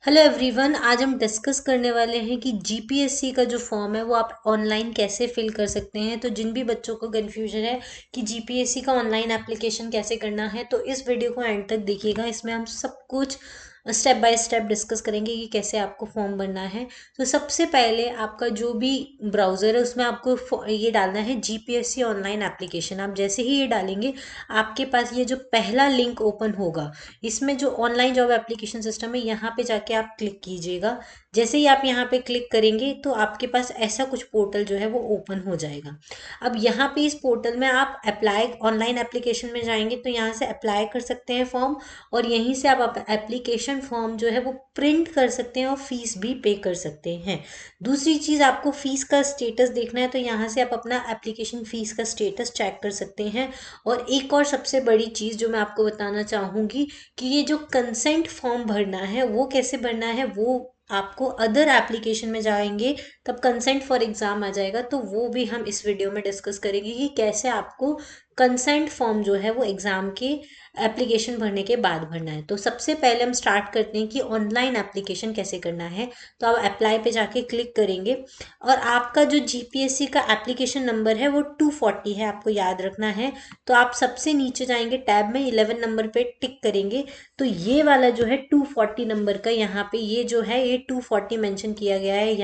Hello everyone, आज हम discuss करने वाले हैं कि जीपीएससी का जो फॉर्म है वो आप ऑनलाइन कैसे फिल कर सकते हैं। तो जिन भी बच्चों को कन्फ्यूजन है कि जीपीएससी का ऑनलाइन एप्लीकेशन कैसे करना है, तो इस वीडियो को एंड तक देखिएगा। इसमें हम सब कुछ स्टेप बाय स्टेप डिस्कस करेंगे कि कैसे आपको फॉर्म भरना है। तो सबसे पहले आपका जो भी ब्राउज़र है उसमें आपको ये डालना है जीपीएससी ऑनलाइन एप्लीकेशन। आप जैसे ही ये डालेंगे आपके पास ये जो पहला लिंक ओपन होगा, इसमें जो ऑनलाइन जॉब एप्लीकेशन सिस्टम है यहाँ पे जाके आप क्लिक कीजिएगा। जैसे ही आप यहाँ पे क्लिक करेंगे तो आपके पास ऐसा कुछ पोर्टल जो है वो ओपन हो जाएगा। अब यहाँ पे इस पोर्टल में आप अप्लाई ऑनलाइन एप्लीकेशन में जाएंगे तो यहाँ से अप्लाई कर सकते हैं फॉर्म, और यहीं से आप एप्लीकेशन फॉर्म जो है वो प्रिंट कर सकते हैं और फीस भी पे कर सकते हैं। दूसरी चीज़, आपको फीस का स्टेटस देखना है तो यहाँ से आप अपना एप्लीकेशन फीस का स्टेटस चेक कर सकते हैं। और एक और सबसे बड़ी चीज़ जो मैं आपको बताना चाहूँगी कि ये जो कंसेंट फॉर्म भरना है वो कैसे भरना है, वो आपको अदर एप्लीकेशन में जाएंगे तब कंसेंट फॉर एग्जाम आ जाएगा, तो वो भी हम इस वीडियो में डिस्कस करेंगे कि कैसे आपको कंसेंट फॉर्म जो है वो एग्जाम के एप्लीकेशन भरने के बाद भरना है। तो सबसे पहले हम स्टार्ट करते हैं कि ऑनलाइन एप्लीकेशन कैसे करना है। तो आप अप्लाई पे जाके क्लिक करेंगे और आपका जो जीपीएससी का एप्लीकेशन नंबर है वो 240 है, आपको याद रखना है। तो आप सबसे नीचे जाएंगे, टैब में 11 नंबर पे टिक करेंगे तो ये वाला जो है 240 नंबर का, यहाँ पे ये जो है ये 240 मेंशन किया गया है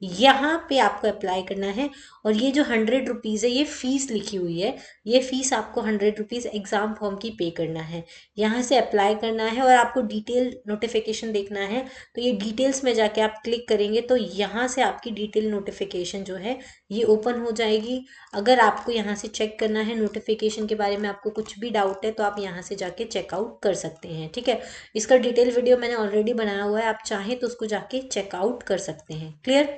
यहाँ पे आपको अप्लाई करना है। और ये जो 100 रुपीज़ है ये फीस लिखी हुई है, ये फीस आपको 100 रुपीज़ एग्जाम फॉर्म की पे करना है। यहाँ से अप्लाई करना है और आपको डिटेल नोटिफिकेशन देखना है तो ये डिटेल्स में जाके आप क्लिक करेंगे तो यहाँ से आपकी डिटेल नोटिफिकेशन जो है ये ओपन हो जाएगी। अगर आपको यहाँ से चेक करना है नोटिफिकेशन के बारे में, आपको कुछ भी डाउट है तो आप यहाँ से जाके चेकआउट कर सकते हैं, ठीक है। इसका डिटेल वीडियो मैंने ऑलरेडी बनाया हुआ है, आप चाहें तो उसको जाके चेकआउट कर सकते हैं। क्लियर।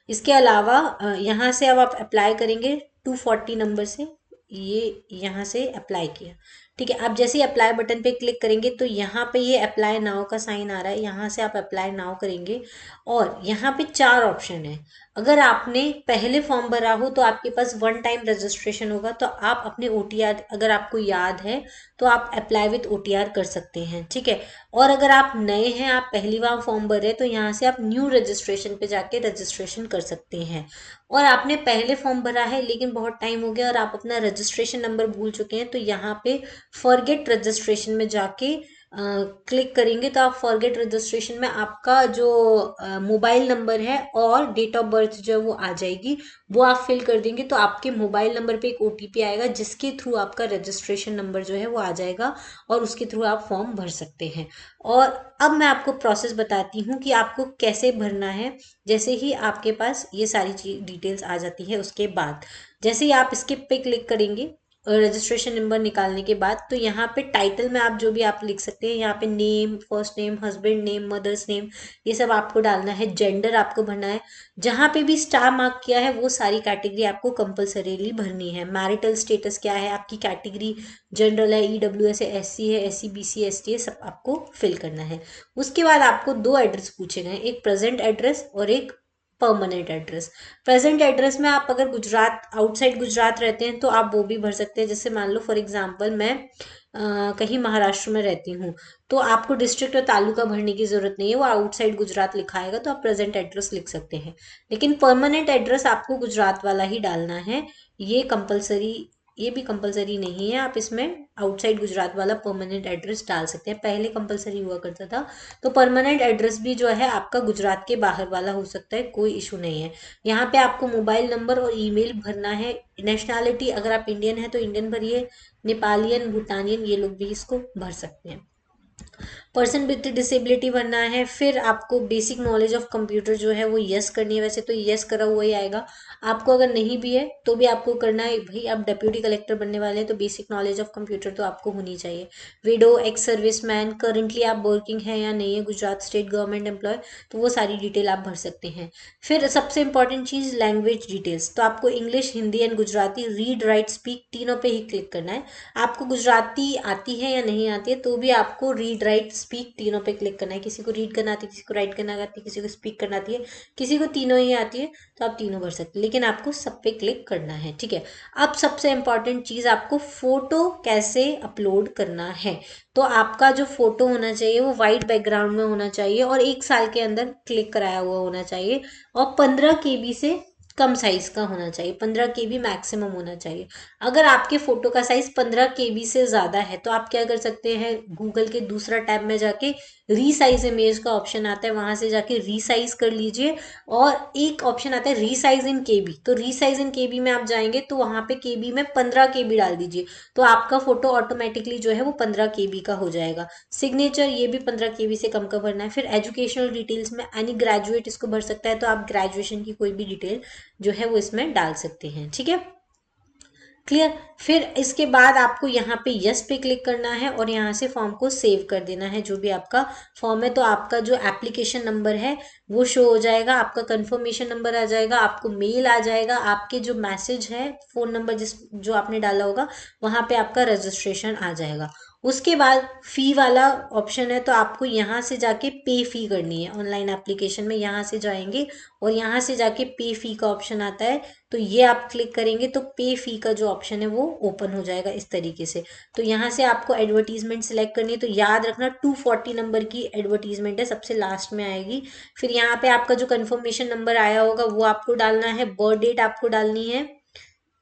इसके अलावा यहाँ से अब आप अप्लाई करेंगे 240 नंबर से, ये यहाँ से अप्लाई किया, ठीक है। आप जैसे ही अप्लाई बटन पे क्लिक करेंगे तो यहाँ पे ये अप्लाई नाउ का साइन आ रहा है, यहाँ से आप अप्लाई नाउ करेंगे और यहाँ पे 4 ऑप्शन है। अगर आपने पहले फॉर्म भरा हो तो आपके पास वन टाइम रजिस्ट्रेशन होगा, तो आप अपने ओटीआर अगर आपको याद है तो आप अप्लाई विथ ओटीआर कर सकते हैं, ठीक है। और अगर आप नए हैं, आप पहली बार फॉर्म भर रहे हैं, तो यहाँ से आप न्यू रजिस्ट्रेशन पे जाके रजिस्ट्रेशन कर सकते हैं। और आपने पहले फॉर्म भरा है लेकिन बहुत टाइम हो गया और आप अपना रजिस्ट्रेशन नंबर भूल चुके हैं तो यहाँ पे फॉरगेट रजिस्ट्रेशन में जाके क्लिक करेंगे तो आप फॉरगेट रजिस्ट्रेशन में आपका जो मोबाइल नंबर है और डेट ऑफ बर्थ जो है वो आ जाएगी, वो आप फिल कर देंगे तो आपके मोबाइल नंबर पे एक ओटीपी आएगा जिसके थ्रू आपका रजिस्ट्रेशन नंबर जो है वो आ जाएगा और उसके थ्रू आप फॉर्म भर सकते हैं। और अब मैं आपको प्रोसेस बताती हूँ कि आपको कैसे भरना है। जैसे ही आपके पास ये सारी चीज डिटेल्स आ जाती है उसके बाद जैसे ही आप इसके पे क्लिक करेंगे रजिस्ट्रेशन नंबर निकालने के बाद, तो यहाँ पे टाइटल में आप जो भी आप लिख सकते हैं, यहाँ पे name, first name, husband name, mother's name, ये सब आपको डालना है। जेंडर आपको भरना है, जहाँ पे भी स्टार मार्क किया है वो सारी कैटेगरी आपको कंपलसरीली भरनी है। मैरिटल स्टेटस क्या है, आपकी कैटेगरी जनरल है, ईडब्ल्यूएस है, एससी है, एससी बीसी एसटी है, सब आपको फिल करना है। उसके बाद आपको दो एड्रेस पूछे गए, एक प्रेजेंट एड्रेस और एक परमानेंट एड्रेस। प्रेजेंट एड्रेस में आप अगर गुजरात आउटसाइड गुजरात रहते हैं तो आप वो भी भर सकते हैं। जैसे मान लो फॉर एग्जांपल मैं कहीं महाराष्ट्र में रहती हूँ तो आपको डिस्ट्रिक्ट और तालुका भरने की जरूरत नहीं है, वो आउटसाइड गुजरात लिखा आएगा तो आप प्रेजेंट एड्रेस लिख सकते हैं। लेकिन परमानेंट एड्रेस आपको गुजरात वाला ही डालना है, ये कंपलसरी, ये भी कंपलसरी नहीं है। आप इसमें आउटसाइड गुजरात वाला परमानेंट एड्रेस डाल सकते हैं, पहले कंपलसरी हुआ करता था। तो परमानेंट एड्रेस भी जो है आपका गुजरात के बाहर वाला हो सकता है, कोई इशू नहीं है। यहाँ पे आपको मोबाइल नंबर और ईमेल भरना है। नेशनैलिटी अगर आप इंडियन है तो इंडियन भरिए, नेपालियन, भूटानियन ये लोग भी इसको भर सकते हैं। पर्सन विथ डिसेबिलिटी भरना है। फिर आपको बेसिक नॉलेज ऑफ कंप्यूटर जो है वो यस करनी है, वैसे तो यस करा हुआ ही आएगा। आपको अगर नहीं भी है तो भी आपको करना है, भाई आप डिप्यूटी कलेक्टर बनने वाले हैं तो बेसिक नॉलेज ऑफ कंप्यूटर तो आपको होनी चाहिए। विडो, एक्स सर्विसमैन, करंटली आप वर्किंग है या नहीं है, गुजरात स्टेट गवर्नमेंट एम्प्लॉय, तो वो सारी डिटेल आप भर सकते हैं। फिर सबसे इंपॉर्टेंट चीज़ लैंग्वेज डिटेल्स, तो आपको English, Hindi and Gujarati, read write speak तीनों पे ही क्लिक करना है। आपको गुजराती आती है या नहीं आती है तो भी आपको रीड राइट स्पीक, तीनों पे क्लिक करना है। किसी को रीड करना आती है, किसी को राइट करना आती है, किसी को स्पीक करना आती है, किसी को तीनों ही आती है, तो आप तीनों भर सकते हैं, लेकिन आपको सब पे क्लिक करना है। ठीक है, अब सबसे इंपॉर्टेंट चीज, आपको फोटो कैसे अपलोड करना है। तो आपका जो फोटो होना चाहिए वो व्हाइट बैकग्राउंड में होना चाहिए और 1 साल के अंदर क्लिक कराया हुआ होना चाहिए और 15 KB से कम साइज का होना चाहिए, 15 KB मैक्सिमम होना चाहिए। अगर आपके फोटो का साइज 15 KB से ज्यादा है तो आप क्या कर सकते हैं, गूगल के दूसरा टैब में जाके रीसाइज इमेज का ऑप्शन आता है, वहां से जाके रीसाइज कर लीजिए। और एक ऑप्शन आता है रीसाइज इन केबी, तो रीसाइज इन केबी में आप जाएंगे तो वहां पे केबी में 15 KB डाल दीजिए, तो आपका फोटो ऑटोमेटिकली जो है वो 15 KB का हो जाएगा। सिग्नेचर ये भी 15 KB से कम का भरना है। फिर एजुकेशनल डिटेल्स में एनी ग्रेजुएट इसको भर सकता है, तो आप ग्रेजुएशन की कोई भी डिटेल जो है वो इसमें डाल सकते हैं। ठीक है, क्लियर। फिर इसके बाद आपको यहाँ पे यस पे क्लिक करना है और यहाँ से फॉर्म को सेव कर देना है, जो भी आपका फॉर्म है। तो आपका जो एप्लीकेशन नंबर है वो शो हो जाएगा, आपका कंफर्मेशन नंबर आ जाएगा, आपको मेल आ जाएगा, आपके जो मैसेज है, फोन नंबर जो आपने डाला होगा वहां पे आपका रजिस्ट्रेशन आ जाएगा। उसके बाद फी वाला ऑप्शन है, तो आपको यहाँ से जाके पे फी करनी है। ऑनलाइन एप्लीकेशन में यहाँ से जाएंगे और यहाँ से जाके पे फी का ऑप्शन आता है, तो ये आप क्लिक करेंगे तो पे फी का जो ऑप्शन है वो ओपन हो जाएगा इस तरीके से। तो यहाँ से आपको एडवर्टीजमेंट सिलेक्ट करनी है, तो याद रखना 240 नंबर की एडवर्टीजमेंट है, सबसे लास्ट में आएगी। फिर यहाँ पे आपका जो कंफर्मेशन नंबर आया होगा वो आपको डालना है, बर्थ डेट आपको डालनी है।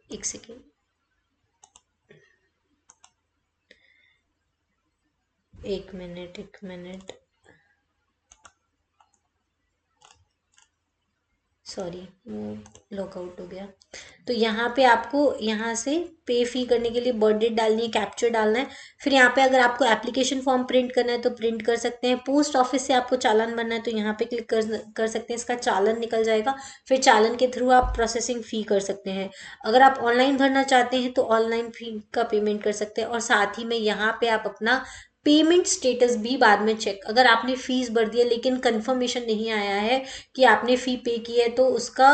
एक सेकेंड, एक मिनट, सॉरी वो लॉकआउट हो गया। तो यहाँ पे आपको यहाँ से पे फी करने के लिए बर्थ डेट डालनी है, कैप्चर डालना है। फिर यहाँ पे अगर आपको एप्लीकेशन फॉर्म प्रिंट करना है तो प्रिंट कर सकते हैं। पोस्ट ऑफिस से आपको चालान बनना है तो यहाँ पे क्लिक कर सकते हैं, इसका चालान निकल जाएगा। फिर चालान के थ्रू आप प्रोसेसिंग फी कर सकते हैं। अगर आप ऑनलाइन भरना चाहते हैं तो ऑनलाइन फी का पेमेंट कर सकते हैं। और साथ ही में यहाँ पे आप अपना पेमेंट स्टेटस भी बाद में चेक, अगर आपने फीस भर दी है लेकिन कंफर्मेशन नहीं आया है कि आपने फी पे की है, तो उसका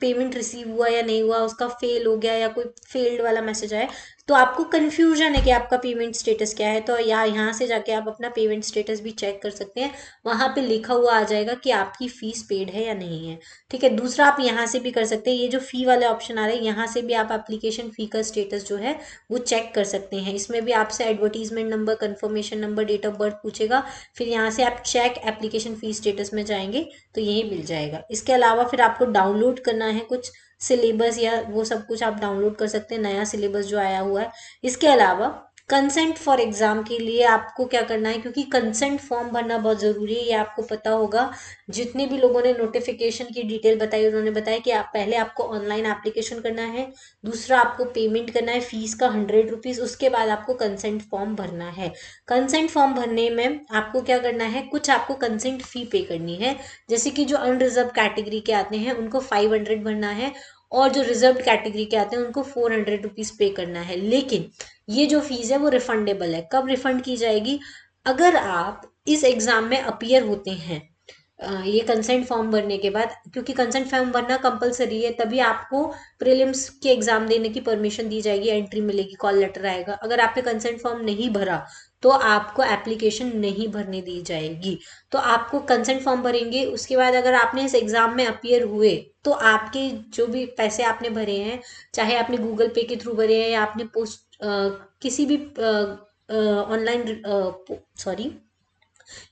पेमेंट रिसीव हुआ या नहीं हुआ, उसका फेल हो गया या कोई फेल्ड वाला मैसेज आया, तो आपको कंफ्यूजन है कि आपका पेमेंट स्टेटस क्या है, तो यहाँ से जाके आप अपना पेमेंट स्टेटस भी चेक कर सकते हैं। वहां पे लिखा हुआ आ जाएगा कि आपकी फीस पेड है या नहीं है। ठीक है, दूसरा आप यहाँ से भी कर सकते हैं, ये जो फी वाले ऑप्शन आ रहे हैं यहाँ से भी आप एप्लीकेशन फी का स्टेटस जो है वो चेक कर सकते हैं। इसमें भी आपसे advertisement number, confirmation number, date of birth पूछेगा। फिर यहाँ से आप चेक एप्लीकेशन फी स्टेटस में जाएंगे तो यही मिल जाएगा। इसके अलावा फिर आपको डाउनलोड करना है कुछ सिलेबस या वो सब कुछ आप डाउनलोड कर सकते हैं, नया सिलेबस जो आया हुआ है। इसके अलावा कंसेंट फॉर एग्जाम के लिए आपको क्या करना है, क्योंकि कंसेंट फॉर्म भरना बहुत जरूरी है, ये आपको पता होगा। जितने भी लोगों ने नोटिफिकेशन की डिटेल बताई उन्होंने बताया कि आप पहले आपको ऑनलाइन एप्लीकेशन करना है, दूसरा आपको पेमेंट करना है फीस का 100 रुपीज, उसके बाद आपको कंसेंट फॉर्म भरना है। कंसेंट फॉर्म भरने में आपको क्या करना है, कुछ आपको कंसेंट फी पे करनी है। जैसे कि जो अनरिजर्व कैटेगरी के आते हैं उनको 500 भरना है और जो रिजर्व कैटेगरी के आते हैं उनको 400 रुपीज पे करना है। लेकिन ये जो फीस है वो रिफंडेबल है। कब रिफंड की जाएगी, अगर आप इस एग्जाम में अपीयर होते हैं ये कंसेंट फॉर्म भरने के बाद, क्योंकि कंसेंट फॉर्म भरना कंपलसरी है, तभी आपको प्रीलिम्स के एग्जाम देने की परमिशन दी जाएगी, एंट्री मिलेगी, कॉल लेटर आएगा। अगर आपने कंसेंट फॉर्म नहीं भरा तो आपको एप्लीकेशन नहीं भरने दी जाएगी। तो आपको कंसेंट फॉर्म भरेंगे, उसके बाद अगर आपने इस एग्जाम में अपीयर हुए तो आपके जो भी पैसे आपने भरे हैं, चाहे आपने गूगल पे के थ्रू भरे हैं या आपने पोस्ट किसी भी ऑनलाइन सॉरी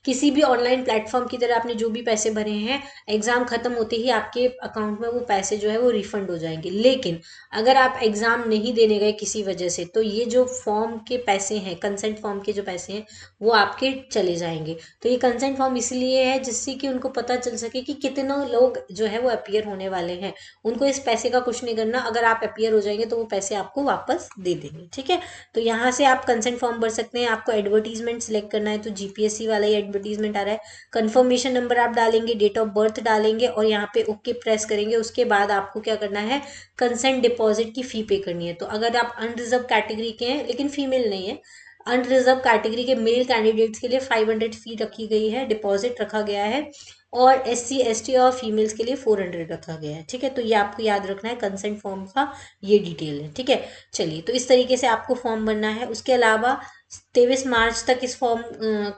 किसी भी ऑनलाइन प्लेटफॉर्म की तरह आपने जो भी पैसे भरे हैं, एग्जाम खत्म होते ही आपके अकाउंट में वो पैसे जो है वो रिफंड हो जाएंगे। लेकिन अगर आप एग्जाम नहीं देने गए किसी वजह से, तो ये जो फॉर्म के पैसे हैं, कंसेंट फॉर्म के जो पैसे हैं, वो आपके चले जाएंगे। तो ये कंसेंट फॉर्म इसलिए है जिससे कि उनको पता चल सके कि कितने लोग जो है वो अपीयर होने वाले हैं। उनको इस पैसे का कुछ नहीं करना, अगर आप अपीयर हो जाएंगे तो वो पैसे आपको वापस दे देंगे। ठीक है, तो यहाँ से आप कंसेंट फॉर्म भर सकते हैं। आपको एडवर्टीजमेंट सिलेक्ट करना है, तो जीपीएससी वाला ही एडवर्टीजमेंट आ रहा है। कंफर्मेशन नंबर आप डालेंगे, डेट ऑफ बर्थ डालेंगे और यहाँ पे ओके प्रेस करेंगे। उसके बाद आपको क्या करना है, कंसेंट डिपॉजिट की फी पे करनी है। तो अगर आप अनरिजर्व कैटेगरी के हैं लेकिन फीमेल नहीं है, अनरिजर्व कैटेगरी के मेल कैंडिडेट्स के लिए 500 फी रखी गई है, डिपॉजिट रखा गया है। और SC ST और फीमेल्स के लिए 400 रखा गया है। ठीक है, तो ये आपको याद रखना है, कंसेंट फॉर्म का ये डिटेल है। ठीक है, चलिए, तो इस तरीके से आपको फॉर्म भरना है। उसके अलावा 23 मार्च तक इस फॉर्म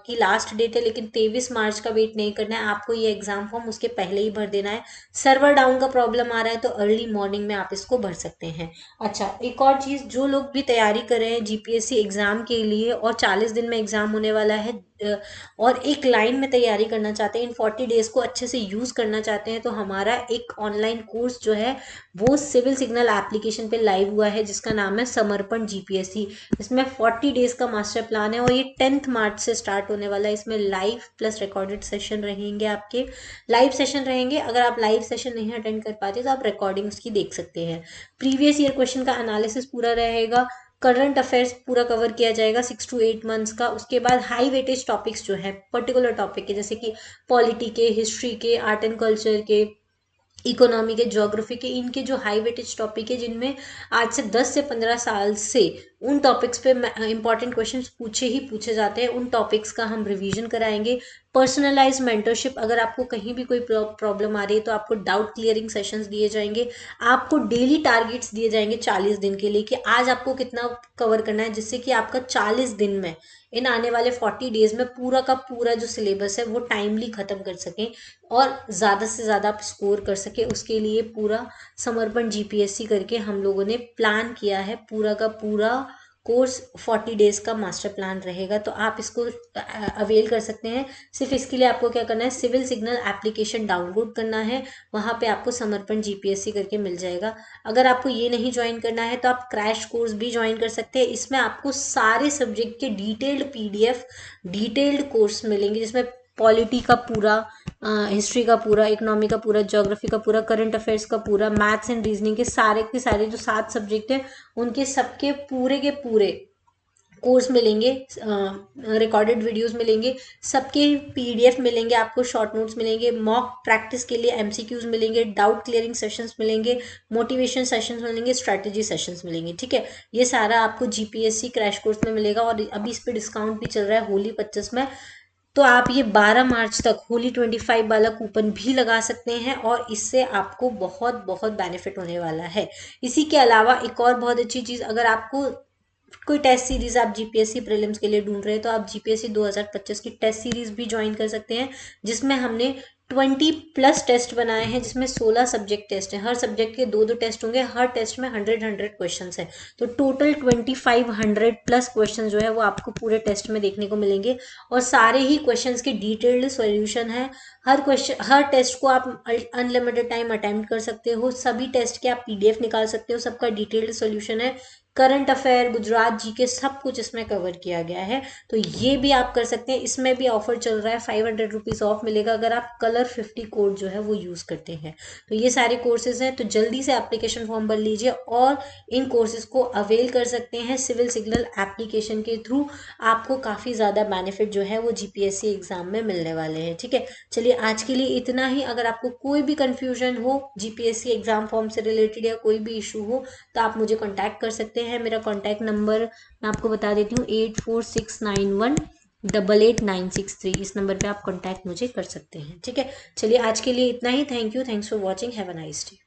की लास्ट डेट है, लेकिन 23 मार्च का वेट नहीं करना है आपको, ये एग्जाम फॉर्म उसके पहले ही भर देना है। सर्वर डाउन का प्रॉब्लम आ रहा है तो अर्ली मॉर्निंग में आप इसको भर सकते हैं। अच्छा, एक और चीज, जो लोग भी तैयारी कर रहे हैं जीपीएससी एग्जाम के लिए और 40 दिन में एग्जाम होने वाला है, और एक लाइन में तैयारी करना चाहते हैं, इन 40 डेज को अच्छे से यूज करना चाहते हैं, तो हमारा एक ऑनलाइन कोर्स जो है वो सिविल सिग्नल एप्लीकेशन पे लाइव हुआ है, जिसका नाम है समर्पण जीपीएससी। इसमें 40 डेज का मास्टर प्लान है और ये 10th मार्च से स्टार्ट होने वाला है। इसमें लाइव प्लस रिकॉर्डेड सेशन रहेंगे, आपके लाइव सेशन रहेंगे। अगर आप लाइव सेशन नहीं अटेंड कर पाते तो आप रिकॉर्डिंग उसकी देख सकते हैं। प्रीवियस ईयर क्वेश्चन का एनालिसिस पूरा रहेगा, करंट अफेयर्स पूरा कवर किया जाएगा 6 to 8 मंथ्स का। उसके बाद हाई वेटेज टॉपिक्स जो है पर्टिकुलर टॉपिक के, जैसे कि पॉलिटी के, हिस्ट्री के, आर्ट एंड कल्चर के, इकोनॉमी के, ज्योग्राफी के, इनके जो हाई वेटेज टॉपिक है जिनमें आज से 10 से 15 साल से उन टॉपिक्स पे इंपॉर्टेंट क्वेश्चंस पूछे ही पूछे जाते हैं, उन टॉपिक्स का हम रिवीजन कराएंगे। पर्सनलाइज मेंटरशिप, अगर आपको कहीं भी कोई प्रॉब्लम आ रही है तो आपको डाउट क्लियरिंग सेशंस दिए जाएंगे। आपको डेली टारगेट्स दिए जाएंगे 40 दिन के लिए कि आज आपको कितना कवर करना है, जिससे कि आपका 40 दिन में, इन आने वाले 40 डेज में पूरा का पूरा जो सिलेबस है वो टाइमली खत्म कर सकें और ज़्यादा से ज़्यादा आप स्कोर कर सके। उसके लिए पूरा समर्पण जीपीएससी करके हम लोगों ने प्लान किया है, पूरा का पूरा कोर्स 40 डेज का मास्टर प्लान रहेगा, तो आप इसको अवेल कर सकते हैं। सिर्फ इसके लिए आपको क्या करना है, सिविल सिग्नल एप्लीकेशन डाउनलोड करना है, वहाँ पे आपको समर्पण जीपीएससी करके मिल जाएगा। अगर आपको ये नहीं ज्वाइन करना है तो आप क्रैश कोर्स भी ज्वाइन कर सकते हैं। इसमें आपको सारे सब्जेक्ट के डिटेल्ड पीडीएफ, डिटेल्ड कोर्स मिलेंगे, जिसमें पॉलिटी का पूरा, हिस्ट्री का पूरा, इकोनॉमी का पूरा, ज्योग्राफी का पूरा, करंट अफेयर्स का पूरा, मैथ्स एंड रीजनिंग के सारे जो 7 सब्जेक्ट हैं उनके सबके पूरे के पूरे कोर्स मिलेंगे, रिकॉर्डेड वीडियोस मिलेंगे, सबके पीडीएफ मिलेंगे, आपको शॉर्ट नोट्स मिलेंगे, मॉक प्रैक्टिस के लिए एमसीक्यूज मिलेंगे, डाउट क्लियरिंग सेशंस मिलेंगे, मोटिवेशन सेशंस मिलेंगे, स्ट्रैटेजी सेशंस मिलेंगे। ठीक है, ये सारा आपको जीपीएससी क्रैश कोर्स में मिलेगा और अभी इस पे डिस्काउंट भी चल रहा है होली 25 में, तो आप ये 12 मार्च तक होली 25 वाला कूपन भी लगा सकते हैं और इससे आपको बहुत बहुत बेनिफिट होने वाला है। इसी के अलावा एक और बहुत अच्छी चीज़, अगर आपको कोई टेस्ट सीरीज आप जीपीएससी प्रीलिम्स के लिए ढूंढ रहे हैं तो आप जीपीएससी 2025 की टेस्ट सीरीज भी ज्वाइन कर सकते हैं, जिसमें हमने 20+ टेस्ट बनाए हैं, जिसमें 16 सब्जेक्ट टेस्ट हैं। हर सब्जेक्ट के 2-2 टेस्ट होंगे, हर टेस्ट में 100 क्वेश्चन है, तो टोटल 2500+ क्वेश्चन जो है वो आपको पूरे टेस्ट में देखने को मिलेंगे और सारे ही क्वेश्चन के डिटेल्ड सॉल्यूशन है। हर टेस्ट को आप अनलिमिटेड टाइम अटेम्प्ट कर सकते हो, सभी टेस्ट के आप पीडीएफ निकाल सकते हो, सबका डिटेल्ड सॉल्यूशन है। करंट अफेयर, गुजरात जीके, सब कुछ इसमें कवर किया गया है, तो ये भी आप कर सकते हैं। इसमें भी ऑफर चल रहा है, 500 रुपीज़ ऑफ मिलेगा अगर आप कलर 50 कोड जो है वो यूज़ करते हैं। तो ये सारे कोर्सेज हैं, तो जल्दी से एप्लीकेशन फॉर्म भर लीजिए और इन कोर्सेज को अवेल कर सकते हैं। सिविल सिग्नल एप्लीकेशन के थ्रू आपको काफ़ी ज़्यादा बेनिफिट जो है वो जीपीएससी एग्जाम में मिलने वाले हैं। ठीक है, चलिए आज के लिए इतना ही। अगर आपको कोई भी कन्फ्यूजन हो जीपीएससी एग्जाम फॉर्म से रिलेटेड या कोई भी इशू हो तो आप मुझे कॉन्टैक्ट कर सकते हैं। मेरा कॉन्टैक्ट नंबर मैं आपको बता देती हूँ, 8469188963। इस नंबर पे आप कॉन्टैक्ट मुझे कर सकते हैं। ठीक है, चलिए आज के लिए इतना ही। Thank you, thanks for watching, have a nice day.